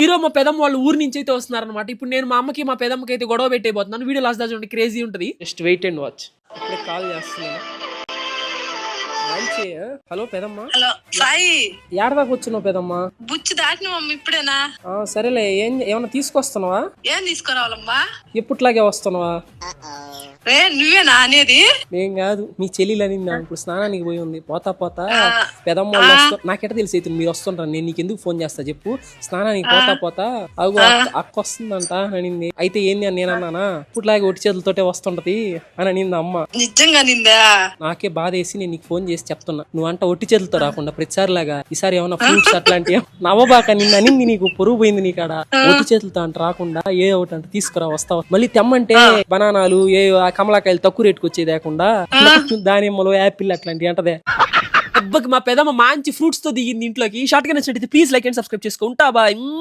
Hero మా పెదమ్మ వాళ్ళు ఊరి నుంచి అయితే వస్తున్నారనమాట. ఇప్పుడు నేను మా అమ్మకి మా పెదమ్మకి అయితే గొడవ పెట్టేయబోతున్నాను. వీడియో లాస్ట్ దాకా చూడండి, క్రేజీ ఉంటుంది. Just wait and watch. ఇప్పుడే కాల్ చేస్తున్నాను. హలో పెదమ్మా. హలో సాయి, ఏడదాకా వచ్చినావు పెదమ్మా? బుచ్చి దాటినమ్మా ఇప్పుడేనా? సరేలే, ఏమన్నా తీసుకొస్తున్నావా? ఏం తీసుకురావాలమ్మా? ఎప్పుట్లాగే వస్తున్నావా? నువ్వేనా అనేది? నేను కాదు, మీ చెల్లెలు అనిందా. ఇప్పుడు స్నానానికి పోయి ఉంది. పోతా పోతా పెదమ్మ వాళ్ళు నాకెట తెలిసి అయితే మీరు వస్తుంటారు. నేను నీకు ఎందుకు ఫోన్ చేస్తా చెప్పు. స్నానానికి పోతా పోతా అగు అక్క వస్తుందంట అనింది. అయితే ఏంది అని నేను అన్నానా, ఇప్పుడులాగే ఒట్టి చేతులతోటే వస్తుంటది అని అనింది అమ్మ. నిజంగా నిందా? నాకే బాధ వేసి నేను నీకు ఫోన్ చేసి చెప్తున్నా. నువ్వు అంట ఒట్టి చేతులతో రాకుండా ప్రతిసారి లాగా ఈసారి ఏమైనా ఫ్రూట్స్ అట్లాంటి నవ్వబాక. నిన్న అనింది, నీకు పొరుగు పోయింది నీకాడ. ఒట్టి చేతులతో అంట రాకుండా ఏ ఒకటి అంట తీసుకురా వస్తావు. మళ్ళీ తెమ్మంటే బనానాలు ఏ కమలాకాయలు తక్కువ రేటుకు వచ్చేది లేకుండా దానిమ్మలు యాపిల్ అట్లాంటివి అంటదే. అబ్బకి మా పెదమ్మ మంచి ఫ్రూట్స్ తో దిగింది ఇంట్లోకి. షార్ట్ గా నచ్చినట్లయితే ప్లీజ్ లైక్ అండ్ సబ్స్క్రైబ్ చేసుకుంటా. బాయ్.